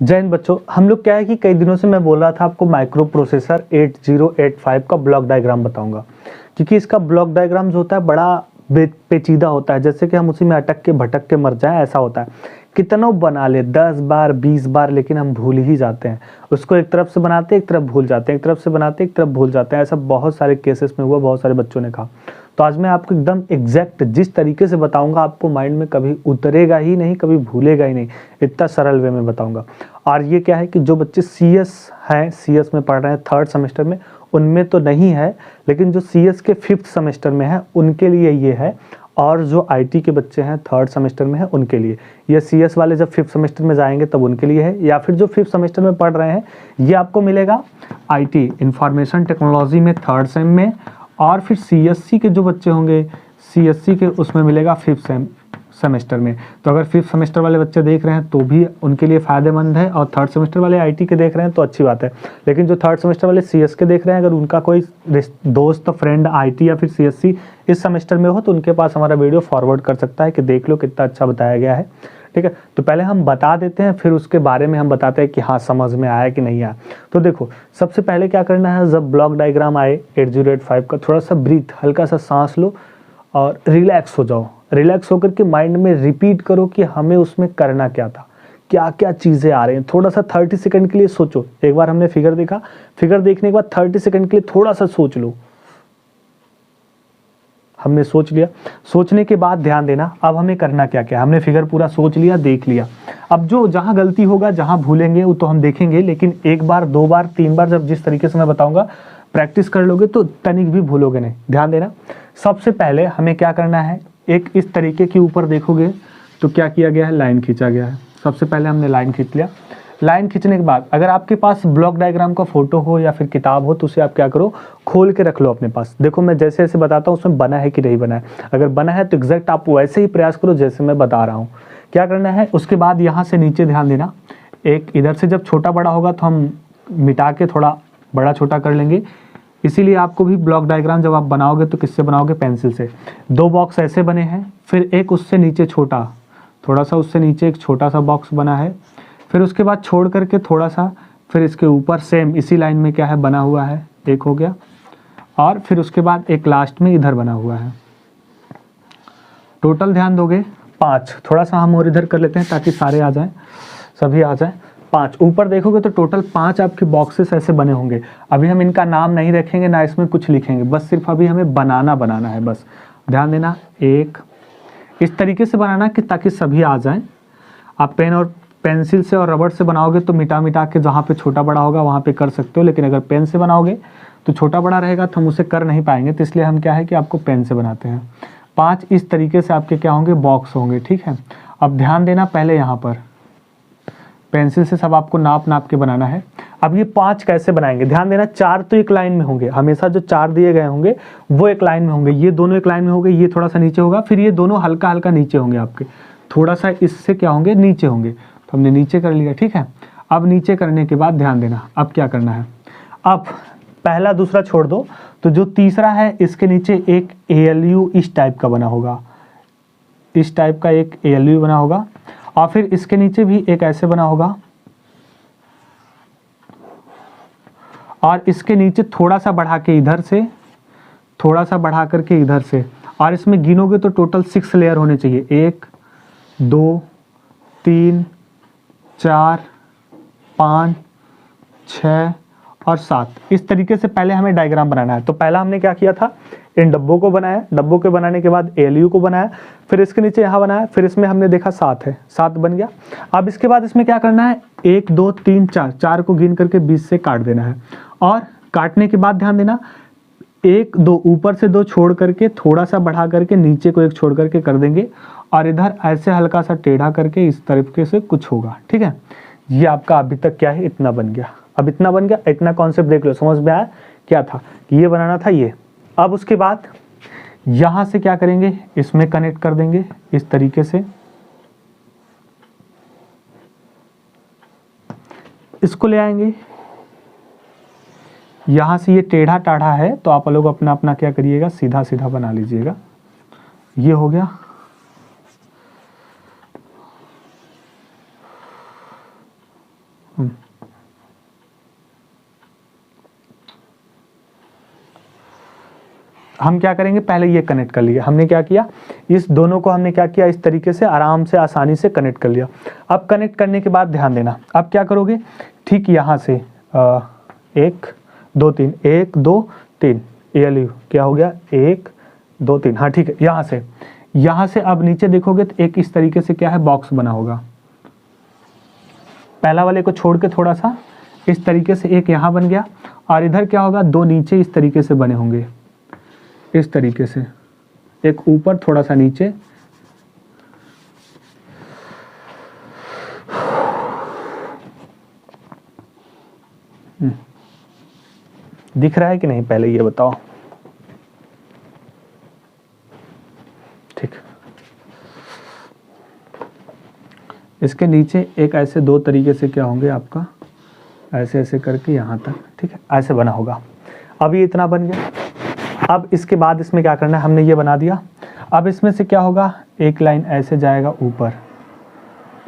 जय हिंद बच्चों। हम लोग क्या है कि कई दिनों से मैं बोल रहा था आपको माइक्रो प्रोसेसर 8085 का ब्लॉक डायग्राम बताऊंगा, क्योंकि इसका ब्लॉक डायग्राम जो होता है बड़ा पेचीदा होता है। जैसे कि हम उसी में अटक के भटक के मर जाएं, ऐसा होता है। कितना बना ले 10 बार 20 बार, लेकिन हम भूल ही जाते हैं उसको। एक तरफ से बनाते एक तरफ भूल जाते हैं, एक तरफ से बनाते एक तरफ भूल जाते हैं। ऐसा बहुत सारे केसेस में हुआ, बहुत सारे बच्चों ने कहा। तो आज मैं आपको एकदम एग्जैक्ट जिस तरीके से बताऊंगा, आपको माइंड में कभी उतरेगा ही नहीं, कभी भूलेगा ही नहीं। इतना सरल वे में बताऊंगा। और ये क्या है कि जो बच्चे सीएस हैं, सीएस में पढ़ रहे हैं 3rd सेमेस्टर में, उनमें तो नहीं है, लेकिन जो सीएस के 5th सेमेस्टर में है उनके लिए ये है। और जो आईटी के बच्चे हैं 3rd सेमेस्टर में है उनके लिए ये। सीएस वाले जब 5th सेमेस्टर में जाएंगे तब उनके लिए है, या फिर जो 5th सेमेस्टर में पढ़ रहे हैं ये आपको मिलेगा आईटी इंफॉर्मेशन टेक्नोलॉजी में 3rd सेम में। और फिर सीएससी के जो बच्चे होंगे, सीएससी के उसमें मिलेगा 5th सेमेस्टर में। तो अगर 5th सेमेस्टर वाले बच्चे देख रहे हैं तो भी उनके लिए फ़ायदेमंद है, और 3rd सेमेस्टर वाले आईटी के देख रहे हैं तो अच्छी बात है। लेकिन जो 3rd सेमेस्टर वाले सीएस के देख रहे हैं, अगर उनका कोई दोस्त फ्रेंड आईटी या फिर सीएससी इस सेमेस्टर में हो तो उनके पास हमारा वीडियो फॉरवर्ड कर सकता है कि देख लो कितना अच्छा बताया गया है। ठीक है, तो पहले हम बता देते हैं, फिर उसके बारे में हम बताते हैं कि हाँ समझ में आया कि नहीं आया। तो देखो, सबसे पहले क्या करना है, जब ब्लॉक डायग्राम आए 8085 का, थोड़ा सा ब्रीथ, हल्का सा सांस लो और रिलैक्स हो जाओ। रिलैक्स होकर के माइंड में रिपीट करो कि हमें उसमें करना क्या था, क्या क्या चीज़ें आ रही हैं। थोड़ा सा 30 सेकंड के लिए सोचो। एक बार हमने फिगर देखा, फिगर देखने के बाद 30 सेकंड के लिए थोड़ा सा सोच लो। हमने सोच लिया, सोचने के बाद ध्यान देना अब हमें करना क्या क्या। हमने फिगर पूरा सोच लिया, देख लिया। अब जो जहां गलती होगा, जहां भूलेंगे वो तो हम देखेंगे, लेकिन 1 बार 2 बार 3 बार जब जिस तरीके से मैं बताऊंगा प्रैक्टिस कर लोगे तो तनिक भी भूलोगे नहीं। ध्यान देना। सबसे पहले हमें क्या करना है, एक इस तरीके के ऊपर देखोगे तो क्या किया गया है, लाइन खींचा गया है। सबसे पहले हमने लाइन खींच लिया। लाइन खींचने के बाद अगर आपके पास ब्लॉक डायग्राम का फोटो हो या फिर किताब हो तो उसे आप क्या करो, खोल के रख लो अपने पास। देखो मैं जैसे जैसे बताता हूँ उसमें बना है कि नहीं बना है। अगर बना है तो एग्जैक्ट आप वैसे ही प्रयास करो जैसे मैं बता रहा हूँ। क्या करना है, उसके बाद यहाँ से नीचे ध्यान देना। एक इधर से जब छोटा बड़ा होगा तो हम मिटा के थोड़ा बड़ा छोटा कर लेंगे। इसीलिए आपको भी ब्लॉक डायग्राम जब आप बनाओगे तो किससे बनाओगे, पेंसिल से। 2 बॉक्स ऐसे बने हैं, फिर एक उससे नीचे छोटा, थोड़ा सा उससे नीचे एक छोटा सा बॉक्स बना है, फिर उसके बाद छोड़ करके थोड़ा सा, फिर इसके ऊपर सेम इसी लाइन में क्या है बना हुआ है, एक हो गया। और फिर उसके बाद एक लास्ट में इधर बना हुआ है। टोटल ध्यान दोगे 5। थोड़ा सा हम और इधर कर लेते हैं ताकि सारे आ जाएं, सभी आ जाएं। 5 ऊपर देखोगे तो टोटल 5 आपके बॉक्सेस ऐसे बने होंगे। अभी हम इनका नाम नहीं रखेंगे ना इसमें कुछ लिखेंगे, बस सिर्फ अभी हमें बनाना है बस। ध्यान देना, एक इस तरीके से बनाना कि ताकि सभी आ जाएं। आप पेन और पेंसिल से और रबड़ से बनाओगे तो मिटा मिटा के जहाँ पे छोटा बड़ा होगा वहाँ पे कर सकते हो, लेकिन अगर पेन से बनाओगे तो छोटा बड़ा रहेगा तो हम उसे कर नहीं पाएंगे। तो इसलिए हम क्या है कि आपको पेन से बनाते हैं। 5 इस तरीके से आपके क्या होंगे, बॉक्स होंगे। ठीक है, अब ध्यान देना, पहले यहाँ पर पेंसिल से सब आपको नाप नाप के बनाना है। अब ये 5 कैसे बनाएंगे, ध्यान देना। 4 तो एक लाइन में होंगे, हमेशा जो 4 दिए गए होंगे वो एक लाइन में होंगे। ये दोनों एक लाइन में होंगे, ये थोड़ा सा नीचे होगा, फिर ये दोनों हल्का हल्का नीचे होंगे आपके, थोड़ा सा इससे क्या होंगे, नीचे होंगे। तो हमने नीचे कर लिया। ठीक है, अब नीचे करने के बाद ध्यान देना अब क्या करना है। अब पहला दूसरा छोड़ दो, तो जो तीसरा है इसके नीचे एक ALU इस टाइप का बना होगा, इस टाइप का एक ALU बना होगा। और फिर इसके नीचे भी एक ऐसे बना होगा, और इसके नीचे थोड़ा सा बढ़ा के इधर से, थोड़ा सा बढ़ा करके इधर से। और इसमें गिनोगे तो टोटल 6 लेयर होने चाहिए, 1 2 3 4 5 6 और 7। इस तरीके से पहले हमें डायग्राम बनाना है। तो पहला हमने क्या किया था, इन डब्बों को बनाया, डब्बों के बनाने के बाद ALU को बनाया, फिर इसके नीचे यहाँ बनाया, फिर इसमें हमने देखा 7 है, 7 बन गया। अब इसके बाद इसमें क्या करना है, 1 2 3 4, 4 को गिन करके 20 से काट देना है। और काटने के बाद ध्यान देना, 1 2 ऊपर से 2 छोड़ करके थोड़ा सा बढ़ा करके नीचे को 1 छोड़ करके कर देंगे, और इधर ऐसे हल्का सा टेढ़ा करके इस तरीके से कुछ होगा। ठीक है, ये आपका अभी तक क्या है, इतना बन गया। अब इतना बन गया, इतना कॉन्सेप्ट देख लो, समझ में आया क्या था, ये बनाना था ये। अब उसके बाद यहां से क्या करेंगे, इसमें कनेक्ट कर देंगे इस तरीके से, इसको ले आएंगे। यहां से ये टेढ़ा टाढ़ा है तो आप लोग अपना अपना क्या करिएगा, सीधा सीधा बना लीजिएगा। ये हो गया। हम क्या करेंगे, पहले ये कनेक्ट कर लिया हमने, क्या किया, इस दोनों को हमने क्या किया, इस तरीके से आराम से आसानी से कनेक्ट कर लिया। अब कनेक्ट करने के बाद ध्यान देना, अब क्या करोगे, ठीक यहाँ से 1 2 3 1 2 3 ALU क्या हो गया, 1 2 3, हाँ ठीक है। यहाँ से अब नीचे देखोगे तो एक इस तरीके से क्या है, बॉक्स बना होगा। पहला वाले को छोड़ के थोड़ा सा इस तरीके से एक यहाँ बन गया, और इधर क्या होगा, 2 नीचे इस तरीके से बने होंगे, इस तरीके से, एक ऊपर थोड़ा सा नीचे। दिख रहा है कि नहीं, पहले ये बताओ। ठीक, इसके नीचे एक ऐसे 2 तरीके से क्या होंगे आपका, ऐसे ऐसे करके यहाँ तक, ठीक है, ऐसे बना होगा। अब ये इतना बन गया। अब इसके बाद इसमें क्या करना है, हमने ये बना दिया। अब इसमें से क्या होगा, एक लाइन ऐसे जाएगा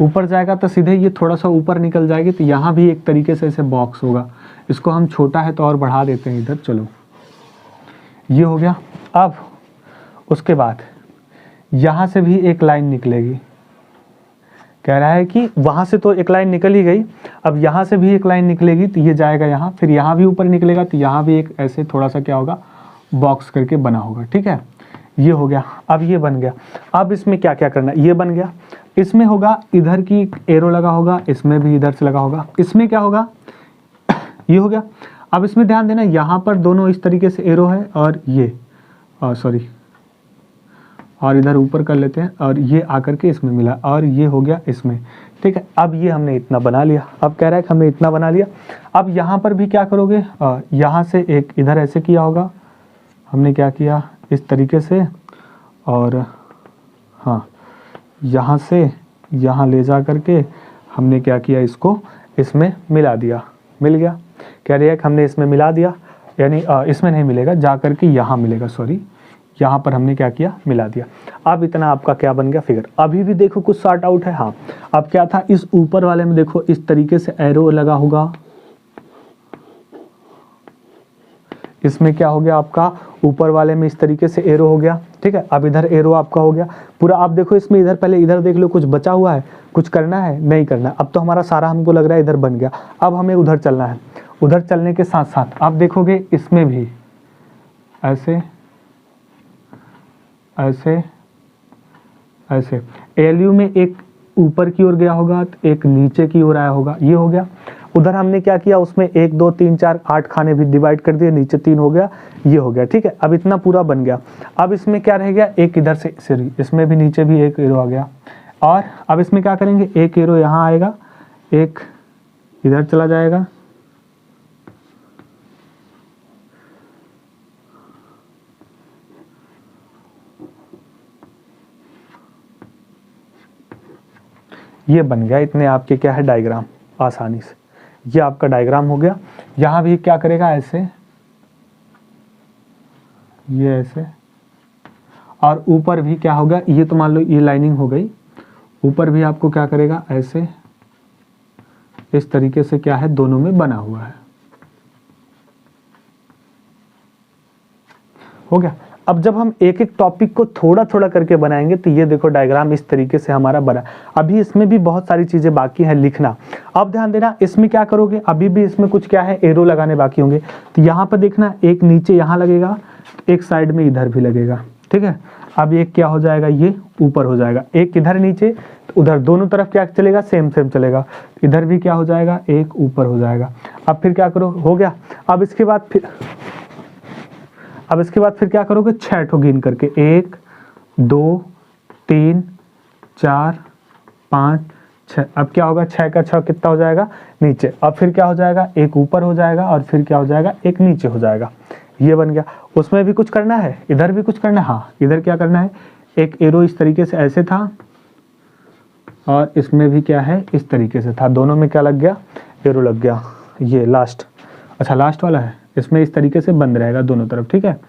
ऊपर जाएगा तो सीधे ये थोड़ा सा ऊपर निकल जाएगी, तो यहाँ भी एक तरीके से ऐसे बॉक्स होगा। इसको हम छोटा है तो और बढ़ा देते हैं इधर, चलो ये हो गया। अब उसके बाद यहाँ से भी एक लाइन निकलेगी, कह रहा है कि वहाँ से तो एक लाइन निकल ही गई, अब यहाँ से भी एक लाइन निकलेगी, तो ये जाएगा यहाँ, फिर यहाँ भी ऊपर निकलेगा, तो यहाँ भी एक ऐसे थोड़ा सा क्या होगा, बॉक्स करके बना होगा। ठीक है, ये हो गया। अब ये बन गया। अब इसमें क्या क्या करना है, ये बन गया। इसमें होगा इधर की एरो लगा होगा, इसमें भी इधर से लगा होगा। इसमें क्या होगा, ये हो गया। अब इसमें ध्यान देना, यहाँ पर दोनों इस तरीके से एरो है, और ये सॉरी, और इधर ऊपर कर लेते हैं, और ये आकर के इसमें मिला, और ये हो गया इसमें। ठीक है, अब ये हमने इतना बना लिया। अब कह रहा है कि हमने इतना बना लिया। अब यहाँ पर भी क्या करोगे, यहाँ से एक इधर ऐसे किया होगा, हमने क्या किया इस तरीके से, और हाँ यहाँ से यहाँ ले जा करके हमने क्या किया, इसको इसमें मिला दिया, मिल गया। कह रही है कि हमने इसमें मिला दिया, यानी इसमें नहीं मिलेगा, जा करके यहाँ मिलेगा, सॉरी यहाँ पर हमने क्या किया, मिला दिया। अब इतना आपका क्या बन गया, फिगर। अभी भी देखो कुछ सॉर्ट आउट है। हाँ, अब क्या था, इस ऊपर वाले में देखो इस तरीके से एरो लगा होगा, इसमें क्या हो गया आपका, ऊपर वाले में इस तरीके से एरो हो गया। ठीक है, अब इधर एरो आपका हो गया पूरा। आप देखो इसमें इधर, पहले इधर देख लो, कुछ बचा हुआ है, कुछ करना है, नहीं करना। अब तो हमारा सारा हमको लग रहा है इधर बन गया। अब हमें उधर चलना है। उधर चलने के साथ साथ आप देखोगे इसमें भी ऐसे ऐसे ऐसे एलयू में एक ऊपर की ओर गया होगा, तो एक नीचे की ओर आया होगा, ये हो गया। उधर हमने क्या किया, उसमें 1 2 3 4 8 खाने भी डिवाइड कर दिए, नीचे 3 हो गया, ये हो गया। ठीक है, अब इतना पूरा बन गया। अब इसमें क्या रह गया, एक इधर से सॉरी, इसमें भी नीचे भी एक एरो आ गया। और अब इसमें क्या करेंगे, एक एरो यहाँ आएगा, एक इधर चला जाएगा, ये बन गया। इतने आपके क्या है, डायग्राम आसानी से। ये आपका डायग्राम हो गया। यहाँ भी क्या करेगा, ऐसे, ये ऐसे, और ऊपर भी क्या होगा, ये तो मान लो ये लाइनिंग हो गई, ऊपर भी आपको क्या करेगा, ऐसे इस तरीके से क्या है, दोनों में बना हुआ है, हो गया। अब जब हम एक एक टॉपिक को थोड़ा थोड़ा करके बनाएंगे, तो ये देखो डायग्राम इस तरीके से हमारा बना। अभी इसमें भी बहुत सारी चीजें बाकी हैं लिखना। अब ध्यान देना, इसमें क्या करोगे, अभी भी इसमें कुछ क्या है, एरो लगाने बाकी होंगे। तो यहाँ पर देखना, एक नीचे यहाँ लगेगा, एक साइड में इधर भी लगेगा। ठीक है, अब एक क्या हो जाएगा, ये ऊपर हो जाएगा, एक इधर नीचे, तो उधर दोनों तरफ क्या चलेगा, सेम सेम चलेगा। इधर भी क्या हो जाएगा, एक ऊपर हो जाएगा। अब फिर क्या करो, हो गया। अब इसके बाद फिर क्या करोगे, 6 ठो गिन करके, 1 2 3 4 5 6। अब क्या होगा, 6 का 6 कितना हो जाएगा, नीचे। अब फिर क्या हो जाएगा, एक ऊपर हो जाएगा, और फिर क्या हो जाएगा, एक नीचे हो जाएगा। ये बन गया। उसमें भी कुछ करना है, इधर भी कुछ करना है। हाँ, इधर क्या करना है, एक एरो इस तरीके से ऐसे था, और इसमें भी क्या है, इस तरीके से था। दोनों में क्या लग गया, एरो लग गया। ये लास्ट, अच्छा लास्ट वाला है, इसमें इस तरीके से बंद रहेगा दोनों तरफ। ठीक है,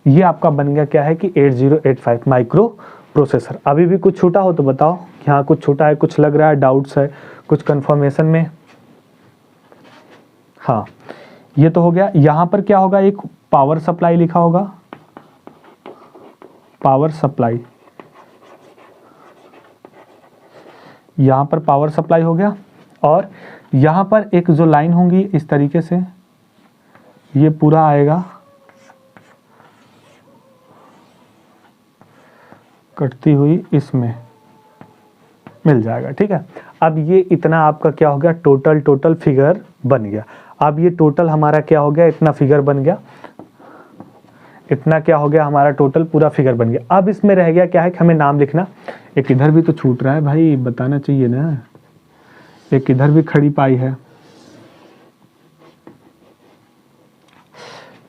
ये आपका बन गया क्या है कि 8085 माइक्रो प्रोसेसर। अभी भी कुछ छूटा हो तो बताओ, यहाँ कुछ छूटा है, कुछ लग रहा है, डाउट्स है, कुछ कंफर्मेशन में। हाँ ये तो हो गया। यहाँ पर क्या होगा, एक पावर सप्लाई लिखा होगा, पावर सप्लाई, यहाँ पर पावर सप्लाई हो गया। और यहाँ पर एक जो लाइन होंगी इस तरीके से ये पूरा आएगा कटती हुई, इसमें मिल जाएगा। ठीक है, अब ये इतना आपका क्या हो गया, टोटल फिगर बन गया। अब ये टोटल हमारा क्या हो गया, इतना फिगर बन गया, इतना क्या हो गया हमारा टोटल पूरा फिगर बन गया। अब इसमें रह गया क्या है कि हमें नाम लिखना। एक इधर भी तो छूट रहा है भाई, बताना चाहिए ना, एक इधर भी खड़ी पाई है।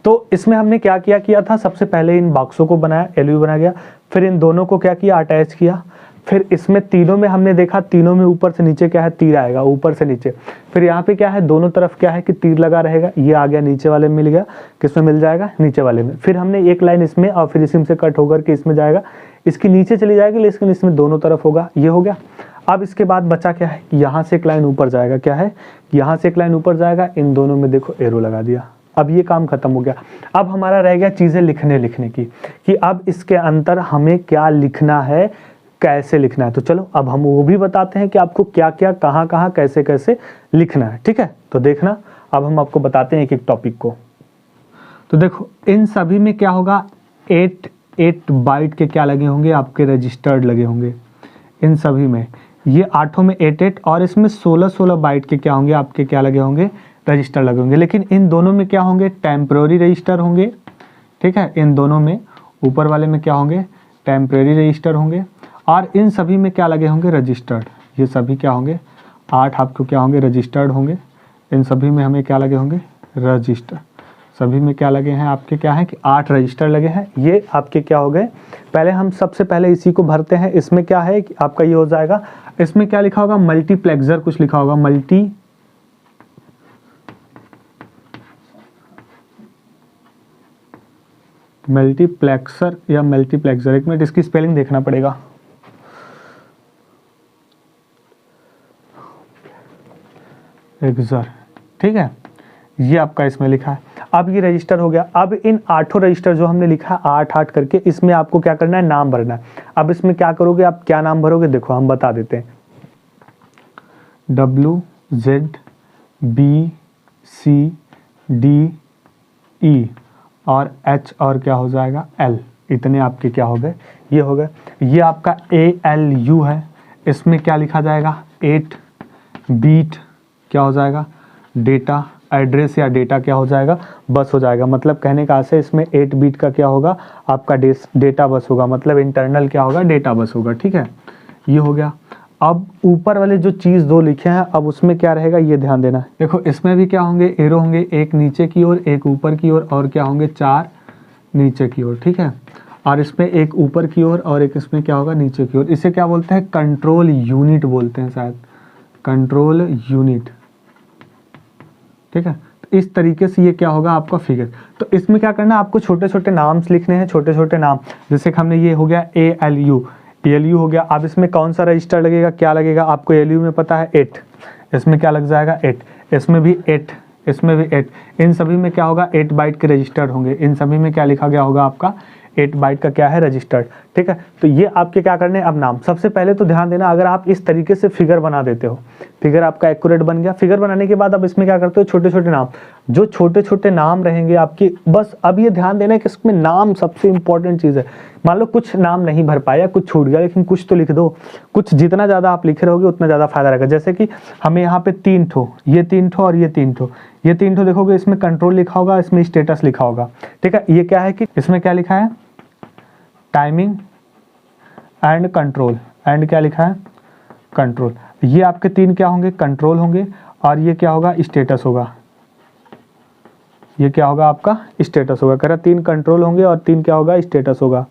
तो इसमें हमने क्या किया था, सबसे पहले इन बॉक्सों को बनाया, एलयू बना गया, फिर इन दोनों को क्या किया, अटैच किया। फिर इसमें तीनों में हमने देखा, तीनों में ऊपर से नीचे क्या है, तीर आएगा ऊपर से नीचे। फिर यहाँ पे क्या है, दोनों तरफ क्या है कि तीर लगा रहेगा, ये आ गया नीचे वाले में मिल गया, किसमें मिल जाएगा, नीचे वाले में। फिर हमने एक लाइन इसमें और फिर इसी से कट होकर के इसमें जाएगा, इसकी नीचे चली जाएगी लेकिन इसमें दोनों तरफ होगा, ये हो गया। अब इसके बाद बचा क्या है, यहाँ से एक लाइन ऊपर जाएगा, क्या है, यहाँ से एक लाइन ऊपर जाएगा, इन दोनों में देखो एरो लगा दिया। अब ये काम खत्म हो गया। अब हमारा रह गया चीज़ें लिखने की, कि अब इसके अंदर हमें क्या लिखना है, कैसे लिखना है। तो चलो अब हम वो भी बताते हैं कि आपको क्या क्या कहाँ कहाँ कैसे कैसे लिखना है। ठीक है, तो देखना अब हम आपको बताते हैं एक एक टॉपिक को। तो देखो इन सभी में क्या होगा, 8 बाइट के क्या लगे होंगे, आपके रजिस्टर्ड लगे होंगे इन सभी में। ये 8 में 8 और इसमें 16 बाइट के क्या होंगे, आपके क्या लगे होंगे, रजिस्टर लगे होंगे। लेकिन इन दोनों में क्या होंगे, टेम्पररी रजिस्टर होंगे। ठीक है, इन दोनों में ऊपर वाले में क्या होंगे, टेम्पररी रजिस्टर होंगे। और इन सभी में क्या लगे होंगे, रजिस्टर्ड। ये सभी क्या होंगे, 8 आपको क्या होंगे, रजिस्टर्ड होंगे। इन सभी में हमें क्या लगे होंगे, रजिस्टर। सभी में क्या लगे हैं, आपके क्या है कि 8 रजिस्टर लगे हैं। ये आपके क्या हो गए, पहले हम सबसे पहले इसी को भरते हैं। इसमें क्या है कि आपका ये हो जाएगा, इसमें क्या लिखा होगा, मल्टीप्लेक्सर कुछ लिखा होगा, मल्टीप्लेक्सर या मल्टीप्लेक्सर, एक मिनट इसकी स्पेलिंग देखना पड़ेगा। एक्सर, ठीक है, ये आपका इसमें लिखा है। अब ये रजिस्टर हो गया। अब इन 8 रजिस्टर जो हमने लिखा है 8 करके, इसमें आपको क्या करना है, नाम भरना है। अब इसमें क्या करोगे, आप क्या नाम भरोगे, देखो हम बता देते हैं, WZBCDE और H और क्या हो जाएगा, L। इतने आपके क्या हो गए, ये हो गए। ये आपका ALU है, इसमें क्या लिखा जाएगा, 8 बीट क्या हो जाएगा, डेटा एड्रेस या डेटा क्या हो जाएगा, बस हो जाएगा। मतलब कहने का आशय इसमें 8 बीट का क्या होगा, आपका डेटा बस होगा, मतलब इंटरनल क्या होगा, डेटा बस होगा। ठीक है, ये हो गया। अब ऊपर वाले जो चीज़ 2 लिखे हैं, अब उसमें क्या रहेगा, ये ध्यान देना। देखो इसमें भी क्या होंगे, एरो होंगे, एक नीचे की ओर, एक ऊपर की ओर, और क्या होंगे, 4 नीचे की ओर। ठीक है, और इसमें एक ऊपर की ओर और एक इसमें क्या होगा, नीचे की ओर। इसे क्या बोलते हैं, कंट्रोल यूनिट बोलते हैं शायद, कंट्रोल यूनिट। ठीक है, तो इस तरीके से ये क्या होगा आपका फिगर। तो इसमें क्या करना है, आपको छोटे छोटे नाम्स लिखने हैं, छोटे छोटे नाम। जैसे कि हमने ये हो गया ALU हो गया। अब इसमें कौन सा रजिस्टर लगेगा, क्या लगेगा, आपको ALU में पता है 8, इसमें क्या लग जाएगा 8, इसमें भी 8, इसमें भी 8। इन सभी में क्या होगा, 8 बाइट के रजिस्टर होंगे। इन सभी में क्या लिखा गया होगा, आपका 8 बाइट का क्या है, रजिस्टर्ड। ठीक है, तो ये आपके क्या करने हैं, अब नाम। सबसे पहले तो ध्यान देना, अगर आप इस तरीके से फिगर बना देते हो, फिगर आपका एक्यूरेट बन गया। फिगर बनाने के बाद अब इसमें क्या करते हो, छोटे छोटे नाम। जो छोटे छोटे नाम रहेंगे आपकी, बस अब ये ध्यान देना है कि इसमें नाम सबसे इंपॉर्टेंट चीज़ है। मान लो कुछ नाम नहीं भर पाया, कुछ छूट गया, लेकिन कुछ तो लिख दो। कुछ जितना ज़्यादा आप लिखे रहोगे उतना ज़्यादा फायदा रहेगा। जैसे कि हमें यहाँ पे 3 ठो, ये 3 ठो और ये 3 ठो, ये 3 ठो देखोगे, इसमें कंट्रोल लिखा होगा, इसमें स्टेटस लिखा होगा। ठीक है, ये क्या है कि इसमें क्या लिखा है, टाइमिंग एंड कंट्रोल, एंड क्या लिखा है, कंट्रोल। ये आपके 3 क्या होंगे, कंट्रोल होंगे, और ये क्या होगा, स्टेटस होगा। ये क्या होगा, आपका स्टेटस होगा। कह रहा 3 कंट्रोल होंगे और 3 क्या होगा, स्टेटस होगा।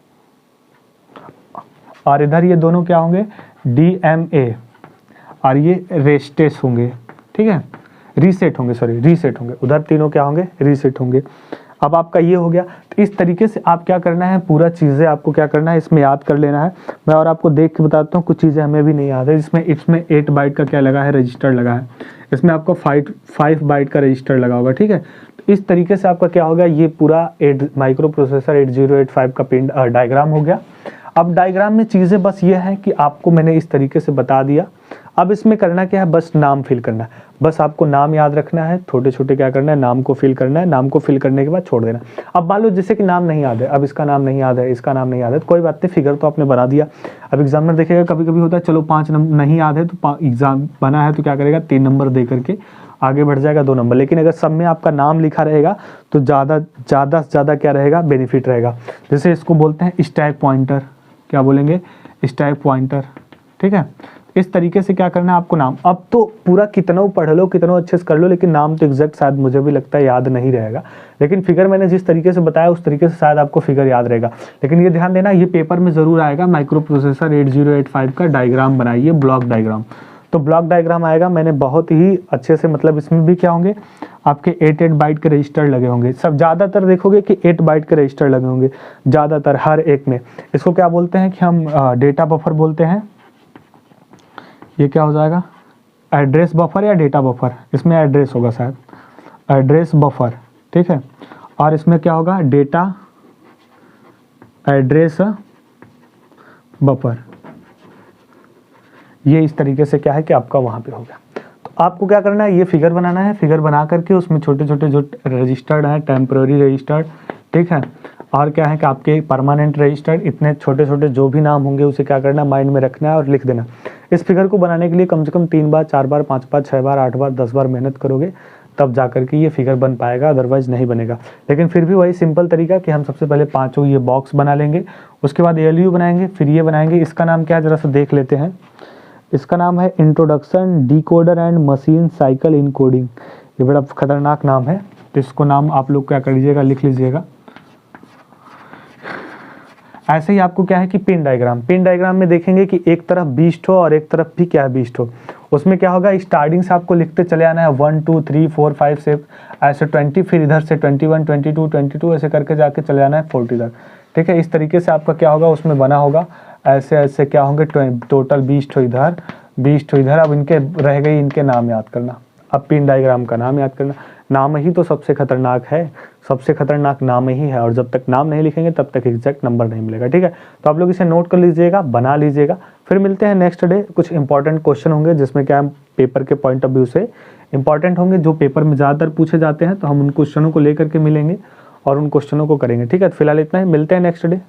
और इधर ये दोनों क्या होंगे, DMA, और ये रेस्टेस होंगे। ठीक है, रीसेट होंगे, सॉरी रीसेट होंगे। उधर तीनों क्या होंगे, रीसेट होंगे। अब आपका ये हो गया। तो इस तरीके से आप क्या करना है, पूरा चीज़ें आपको क्या करना है, इसमें याद कर लेना है। मैं और आपको देख के बताता हूँ, कुछ चीज़ें हमें भी नहीं याद है। इसमें 8 बाइट का क्या लगा है, रजिस्टर लगा है। इसमें आपका 5 बाइट का रजिस्टर लगा होगा, ठीक है। तो इस तरीके से आपका क्या होगा, ये पूरा माइक्रो प्रोसेसर 8085 का पिन डायग्राम हो गया। अब डायग्राम में चीज़ें बस ये है कि आपको मैंने इस तरीके से बता दिया। अब इसमें करना क्या है, बस नाम फिल करना है। बस आपको नाम याद रखना है, छोटे छोटे क्या करना है, नाम को फिल करना है। नाम को फिल करने के बाद छोड़ देना। अब मान लो जैसे कि नाम नहीं याद है, अब इसका नाम नहीं याद है, इसका नाम नहीं याद है, तो कोई बात नहीं, फिगर तो आपने बना दिया। अब एग्जामिनर देखेगा, कभी कभी होता है चलो 5 नंबर नहीं याद है तो एग्जाम बना है तो क्या करेगा, 3 नंबर दे करके आगे बढ़ जाएगा 2 नंबर। लेकिन अगर सब में आपका नाम लिखा रहेगा तो ज़्यादा से ज़्यादा क्या रहेगा, बेनिफिट रहेगा। जैसे इसको बोलते हैं स्टैक पॉइंटर, क्या बोलेंगे, स्टैक पॉइंटर, ठीक है। इस तरीके से क्या करना है आपको नाम, अब तो पूरा कितना पढ़ लो, कितना अच्छे से कर लो, लेकिन नाम तो एग्जैक्ट शायद मुझे भी लगता है याद नहीं रहेगा। लेकिन फिगर मैंने जिस तरीके से बताया उस तरीके से शायद आपको फिगर याद रहेगा। लेकिन ये ध्यान देना, ये पेपर में ज़रूर आएगा, माइक्रो प्रोसेसर 8085 का डायग्राम बनाइए, ब्लॉक डायग्राम। तो ब्लॉक डायग्राम आएगा, मैंने बहुत ही अच्छे से, मतलब इसमें भी क्या होंगे आपके 8 बाइट के रजिस्टर लगे होंगे। सब ज़्यादातर देखोगे कि 8 बाइट के रजिस्टर लगे होंगे ज़्यादातर हर एक में। इसको क्या बोलते हैं कि हम डेटा बफर बोलते हैं। ये क्या हो जाएगा, एड्रेस बफर या डेटा बफर, इसमें एड्रेस होगा शायद, एड्रेस बफर, ठीक है। और इसमें क्या होगा, डेटा एड्रेस बफर। ये इस तरीके से क्या है कि आपका वहाँ पे हो गया। तो आपको क्या करना है, ये फिगर बनाना है। फिगर बना करके उसमें छोटे छोटे जो रजिस्टर्ड हैं, टेम्पररी रजिस्टर्ड, ठीक है, और क्या है कि आपके परमानेंट रजिस्टर्ड, इतने छोटे छोटे जो भी नाम होंगे उसे क्या करना है, माइंड में रखना है और लिख देना। इस फिगर को बनाने के लिए कम से कम 3 बार, 4 बार, 5 बार, 6 बार, 8 बार, 10 बार मेहनत करोगे तब जा करके ये फिगर बन पाएगा, अदरवाइज नहीं बनेगा। लेकिन फिर भी वही सिंपल तरीका कि हम सबसे पहले 5 ये बॉक्स बना लेंगे, उसके बाद ALU बनाएंगे, फिर ये बनाएंगे। इसका नाम क्या है जरा सा देख लेते हैं। इसका नाम है introduction decoder and machine cycle encoding. ये बड़ा खतरनाक नाम है, तो इसको नाम आप लोग क्या कर लीजिएगा, लिख लीजिएगा। ऐसे ही आपको क्या है कि पिन डायग्राम, पिन डायग्राम में देखेंगे कि एक तरफ 20 ठो और एक तरफ भी क्या है 20 ठो। उसमें क्या होगा, स्टार्टिंग से आपको लिखते चले आना है 1 2 3 4 5 6 ऐसे 20, फिर इधर से 21 22 22 ऐसे करके जाके चले आना है 40 तक, ठीक है। इस तरीके से आपका क्या होगा, उसमें बना होगा ऐसे ऐसे क्या होंगे, टोटल 20 ठो इधर, 20 ठो इधर। अब इनके रह गई, इनके नाम याद करना। अब पिन डायग्राम का नाम याद करना। नाम ही तो सबसे खतरनाक है, सबसे खतरनाक नाम ही है, और जब तक नाम नहीं लिखेंगे तब तक एग्जैक्ट नंबर नहीं मिलेगा, ठीक है। तो आप लोग इसे नोट कर लीजिएगा, बना लीजिएगा। फिर मिलते हैं नेक्स्ट डे। कुछ इंपॉर्टेंट क्वेश्चन होंगे जिसमें क्या पेपर के पॉइंट ऑफ व्यू से इंपॉर्टेंट होंगे, जो पेपर में ज़्यादातर पूछे जाते हैं। तो हम उन क्वेश्चनों को लेकर के मिलेंगे और उन क्वेश्चनों को करेंगे, ठीक है। फिलहाल इतना ही, मिलते हैं नेक्स्ट डे।